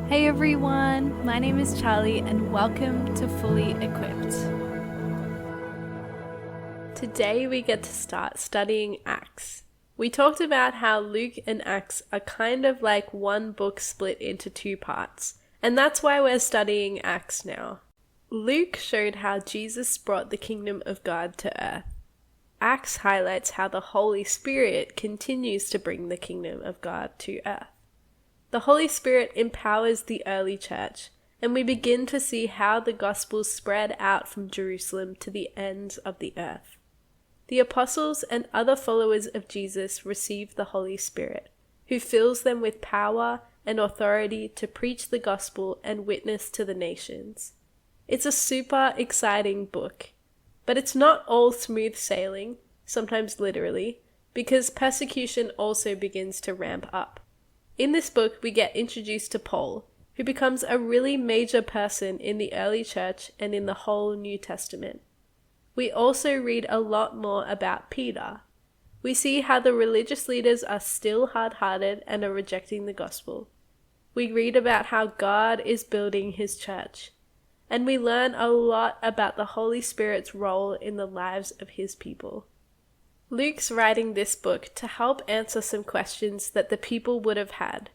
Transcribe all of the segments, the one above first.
Hey everyone, my name is Charlie and welcome to Fully Equipped. Today we get to start studying Acts. We talked about how Luke and Acts are kind of like one book split into two parts, and that's why we're studying Acts now. Luke showed how Jesus brought the kingdom of God to earth. Acts highlights how the Holy Spirit continues to bring the kingdom of God to earth. The Holy Spirit empowers the early church, and we begin to see how the gospel spread out from Jerusalem to the ends of the earth. The apostles and other followers of Jesus receive the Holy Spirit, who fills them with power and authority to preach the gospel and witness to the nations. It's a super exciting book, but it's not all smooth sailing, sometimes literally, because persecution also begins to ramp up. In this book, we get introduced to Paul, who becomes a really major person in the early church and in the whole New Testament. We also read a lot more about Peter. We see how the religious leaders are still hard-hearted and are rejecting the gospel. We read about how God is building his church, and we learn a lot about the Holy Spirit's role in the lives of his people. Luke's writing this book to help answer some questions that the people would have had.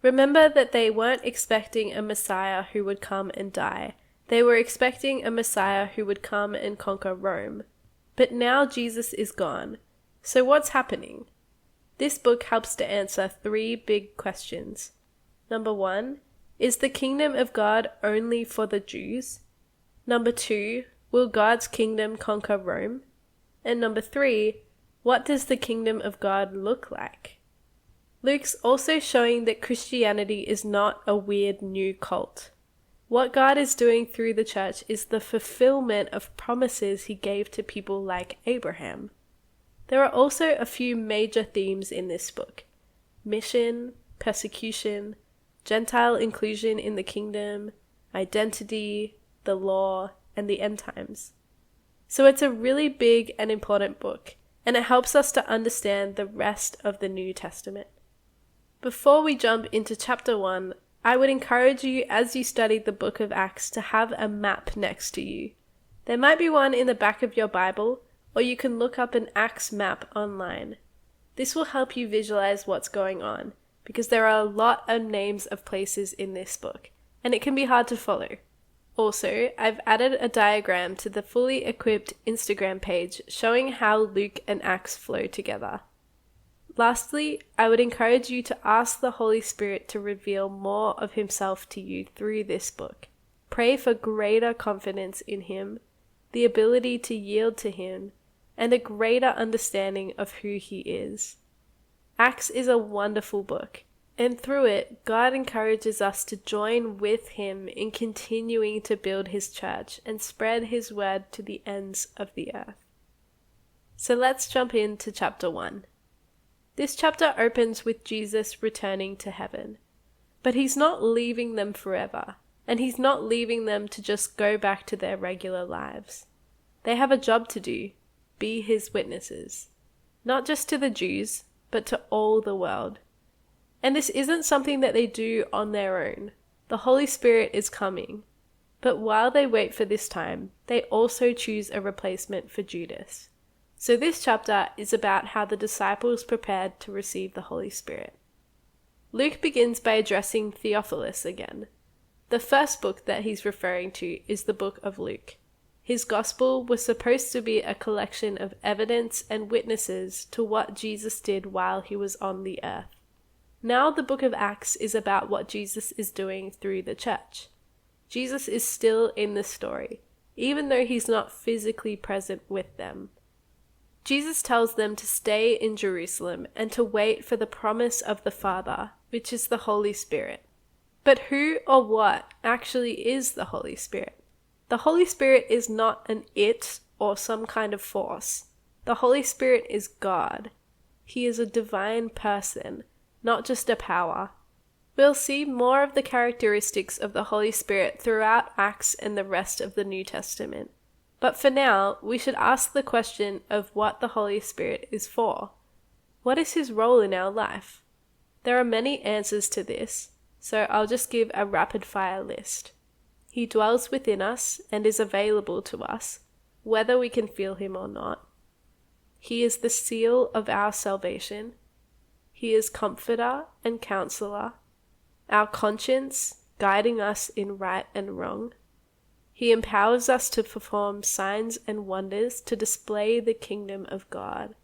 Remember that they weren't expecting a Messiah who would come and die. They were expecting a Messiah who would come and conquer Rome. But now Jesus is gone. So what's happening? This book helps to answer three big questions. Number 1, is the kingdom of God only for the Jews? Number 2, will God's kingdom conquer Rome? And number 3, what does the kingdom of God look like? Luke's also showing that Christianity is not a weird new cult. What God is doing through the church is the fulfillment of promises he gave to people like Abraham. There are also a few major themes in this book: mission, persecution, Gentile inclusion in the kingdom, identity, the law, and the end times. So it's a really big and important book, and it helps us to understand the rest of the New Testament. Before we jump into chapter 1, I would encourage you as you study the book of Acts to have a map next to you. There might be one in the back of your Bible, or you can look up an Acts map online. This will help you visualize what's going on, because there are a lot of names of places in this book, and it can be hard to follow. Also, I've added a diagram to the Fully Equipped Instagram page showing how Luke and Acts flow together. Lastly, I would encourage you to ask the Holy Spirit to reveal more of himself to you through this book. Pray for greater confidence in him, the ability to yield to him, and a greater understanding of who he is. Acts is a wonderful book, and through it, God encourages us to join with him in continuing to build his church and spread his word to the ends of the earth. So let's jump into chapter 1. This chapter opens with Jesus returning to heaven. But he's not leaving them forever, and he's not leaving them to just go back to their regular lives. They have a job to do: be his witnesses. Not just to the Jews, but to all the world. And this isn't something that they do on their own. The Holy Spirit is coming. But while they wait for this time, they also choose a replacement for Judas. So this chapter is about how the disciples prepared to receive the Holy Spirit. Luke begins by addressing Theophilus again. The first book that he's referring to is the book of Luke. His gospel was supposed to be a collection of evidence and witnesses to what Jesus did while he was on the earth. Now the book of Acts is about what Jesus is doing through the church. Jesus is still in the story, even though he's not physically present with them. Jesus tells them to stay in Jerusalem and to wait for the promise of the Father, which is the Holy Spirit. But who or what actually is the Holy Spirit? The Holy Spirit is not an it or some kind of force. The Holy Spirit is God. He is a divine person, not just a power. We'll see more of the characteristics of the Holy Spirit throughout Acts and the rest of the New Testament. But for now, we should ask the question of what the Holy Spirit is for. What is his role in our life? There are many answers to this. so I'll just give a rapid-fire list. He dwells within us and is available to us, whether we can feel him or not. He is the seal of our salvation. He is comforter and counselor, our conscience, guiding us in right and wrong. He empowers us to perform signs and wonders to display the kingdom of God.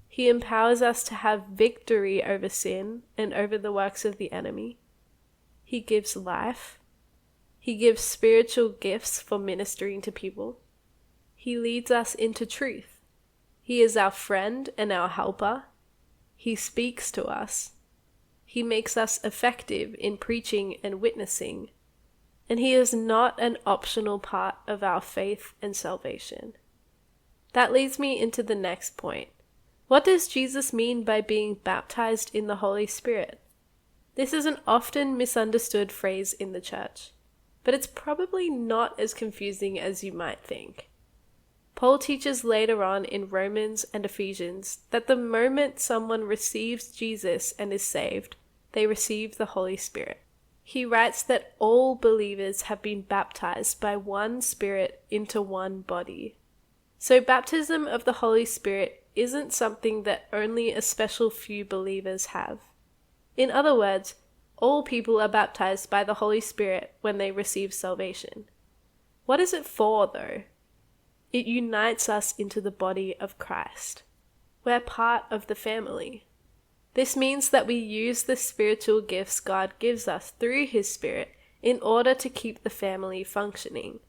He empowers us to have victory over sin and over the works of the enemy. He gives life. He gives spiritual gifts for ministering to people. He leads us into truth. He is our friend and our helper. He speaks to us. He makes us effective in preaching and witnessing. And he is not an optional part of our faith and salvation. That leads me into the next point. What does Jesus mean by being baptized in the Holy Spirit? This is an often misunderstood phrase in the church, but it's probably not as confusing as you might think. Paul teaches later on in Romans and Ephesians that the moment someone receives Jesus and is saved, they receive the Holy Spirit. He writes that all believers have been baptized by one Spirit into one body. So baptism of the Holy Spirit isn't something that only a special few believers have. In other words, all people are baptized by the Holy Spirit when they receive salvation. What is it for, though? It unites us into the body of Christ. We're part of the family. This means that we use the spiritual gifts God gives us through His Spirit in order to keep the family functioning.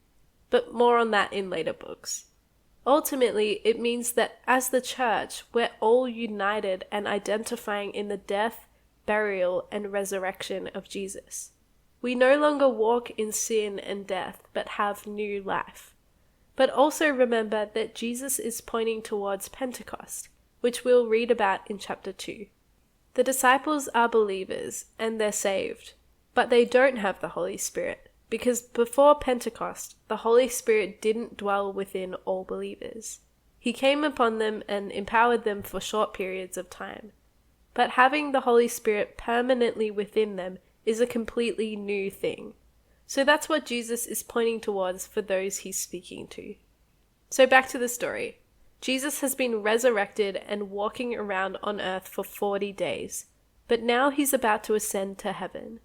But more on that in later books. Ultimately, it means that as the church, we're all united and identifying in the death, burial, and resurrection of Jesus. We no longer walk in sin and death, but have new life. But also remember that Jesus is pointing towards Pentecost, which we'll read about in chapter 2. The disciples are believers and they're saved, but they don't have the Holy Spirit, because before Pentecost, the Holy Spirit didn't dwell within all believers. He came upon them and empowered them for short periods of time. But having the Holy Spirit permanently within them is a completely new thing. So that's what Jesus is pointing towards for those he's speaking to. So back to the story. Jesus has been resurrected and walking around on earth for 40 days, but now he's about to ascend to heaven.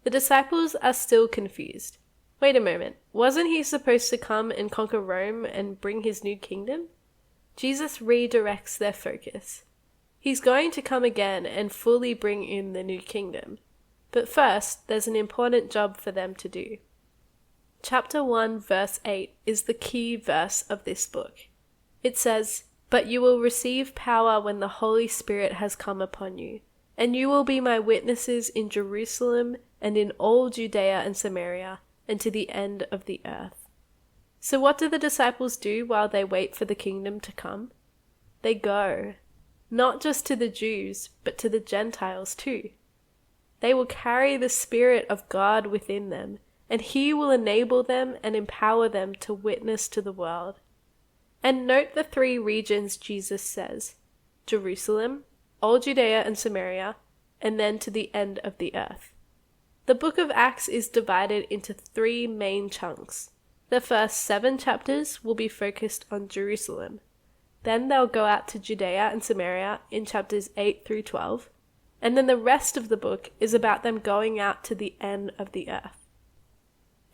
The disciples are still confused. Wait a moment, wasn't he supposed to come and conquer Rome and bring his new kingdom? Jesus redirects their focus. He's going to come again and fully bring in the new kingdom. But first, there's an important job for them to do. Chapter 1, verse 8 is the key verse of this book. It says, "But you will receive power when the Holy Spirit has come upon you, and you will be my witnesses in Jerusalem and in all Judea and Samaria, and to the end of the earth." So what do the disciples do while they wait for the kingdom to come? They go, not just to the Jews, but to the Gentiles too. They will carry the Spirit of God within them, and He will enable them and empower them to witness to the world. And note the 3 regions Jesus says: Jerusalem, all Judea and Samaria, and then to the end of the earth. The book of Acts is divided into 3 main chunks. The first 7 chapters will be focused on Jerusalem. Then they'll go out to Judea and Samaria in chapters 8 through 12. And then the rest of the book is about them going out to the end of the earth.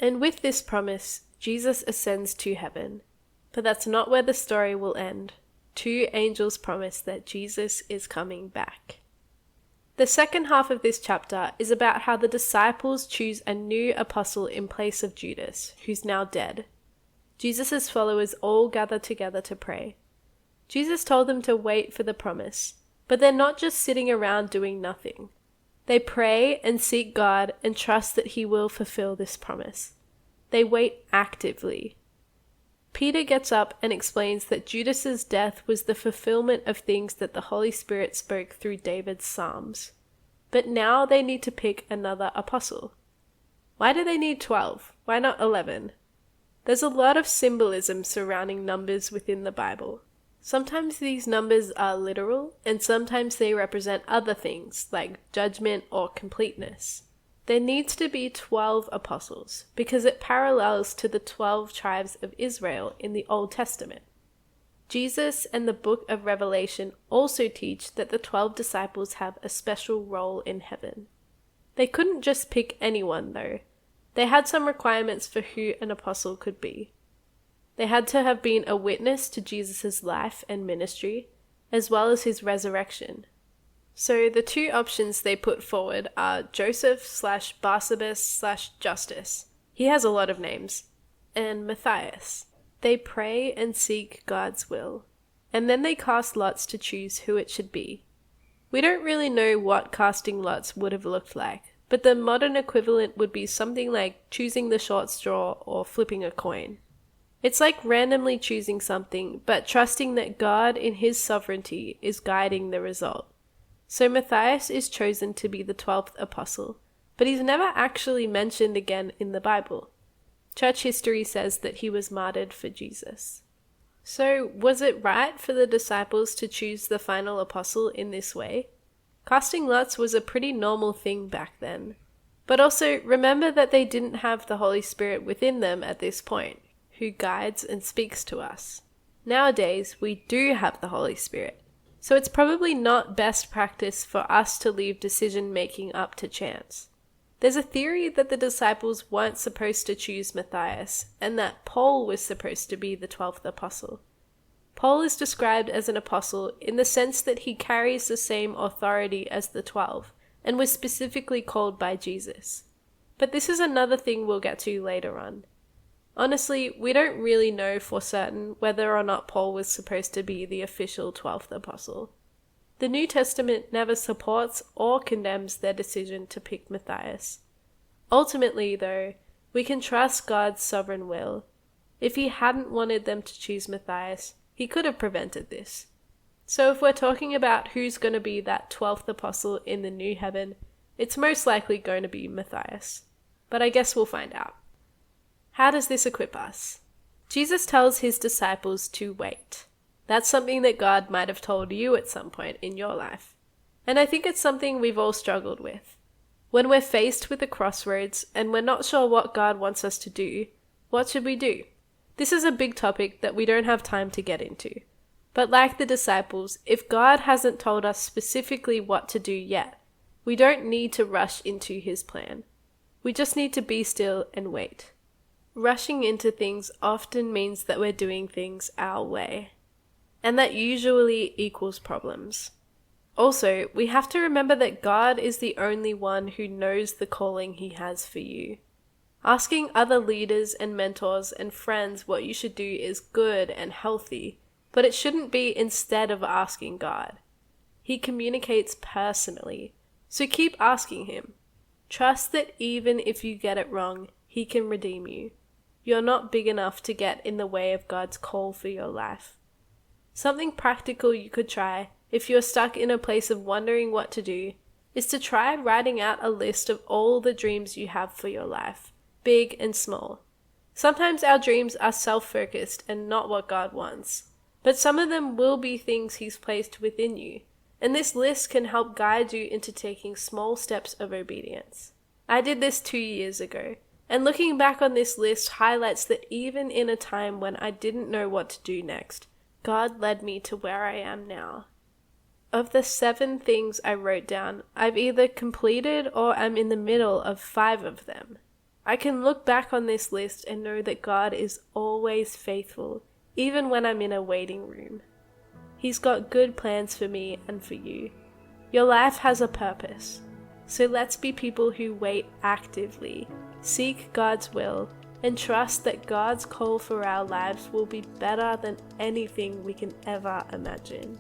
And with this promise, Jesus ascends to heaven. But that's not where the story will end. 2 angels promise that Jesus is coming back. The second half of this chapter is about how the disciples choose a new apostle in place of Judas, who's now dead. Jesus' followers all gather together to pray. Jesus told them to wait for the promise, but they're not just sitting around doing nothing. They pray and seek God and trust that He will fulfill this promise. They wait actively. Peter gets up and explains that Judas's death was the fulfillment of things that the Holy Spirit spoke through David's Psalms. But now they need to pick another apostle. Why do they need 12? Why not 11? There's a lot of symbolism surrounding numbers within the Bible. Sometimes these numbers are literal, and sometimes they represent other things, like judgment or completeness. There needs to be 12 apostles because it parallels to the 12 tribes of Israel in the Old Testament. Jesus and the book of Revelation also teach that the 12 disciples have a special role in heaven. They couldn't just pick anyone, though. They had some requirements for who an apostle could be. They had to have been a witness to Jesus' life and ministry, as well as his resurrection. So the two options they put forward are Joseph/Barsabas/Justus. He has a lot of names. And Matthias. They pray and seek God's will, and then they cast lots to choose who it should be. We don't really know what casting lots would have looked like, but the modern equivalent would be something like choosing the short straw or flipping a coin. It's like randomly choosing something, but trusting that God in his sovereignty is guiding the result. So Matthias is chosen to be the 12th apostle, but he's never actually mentioned again in the Bible. Church history says that he was martyred for Jesus. So, was it right for the disciples to choose the final apostle in this way? Casting lots was a pretty normal thing back then. But also, remember that they didn't have the Holy Spirit within them at this point, who guides and speaks to us. Nowadays, we do have the Holy Spirit, so it's probably not best practice for us to leave decision-making up to chance. There's a theory that the disciples weren't supposed to choose Matthias, and that Paul was supposed to be the 12th apostle. Paul is described as an apostle in the sense that he carries the same authority as the 12, and was specifically called by Jesus. But this is another thing we'll get to later on. Honestly, we don't really know for certain whether or not Paul was supposed to be the official 12th apostle. The New Testament never supports or condemns their decision to pick Matthias. Ultimately, though, we can trust God's sovereign will. If he hadn't wanted them to choose Matthias, he could have prevented this. So if we're talking about who's going to be that 12th apostle in the new heaven, it's most likely going to be Matthias. But I guess we'll find out. How does this equip us? Jesus tells his disciples to wait. That's something that God might have told you at some point in your life. And I think it's something we've all struggled with. When we're faced with a crossroads and we're not sure what God wants us to do, what should we do? This is a big topic that we don't have time to get into. But like the disciples, if God hasn't told us specifically what to do yet, we don't need to rush into his plan. We just need to be still and wait. Rushing into things often means that we're doing things our way. And that usually equals problems. Also, we have to remember that God is the only one who knows the calling he has for you. Asking other leaders and mentors and friends what you should do is good and healthy, but it shouldn't be instead of asking God. He communicates personally, so keep asking him. Trust that even if you get it wrong, he can redeem you. You're not big enough to get in the way of God's call for your life. Something practical you could try, if you're stuck in a place of wondering what to do, is to try writing out a list of all the dreams you have for your life, big and small. Sometimes our dreams are self-focused and not what God wants, but some of them will be things he's placed within you, and this list can help guide you into taking small steps of obedience. I did this 2 years ago, and looking back on this list highlights that even in a time when I didn't know what to do next, God led me to where I am now. Of the 7 things I wrote down, I've either completed or am in the middle of 5 of them. I can look back on this list and know that God is always faithful, even when I'm in a waiting room. He's got good plans for me and for you. Your life has a purpose, so let's be people who wait actively, seek God's will, and trust that God's call for our lives will be better than anything we can ever imagine.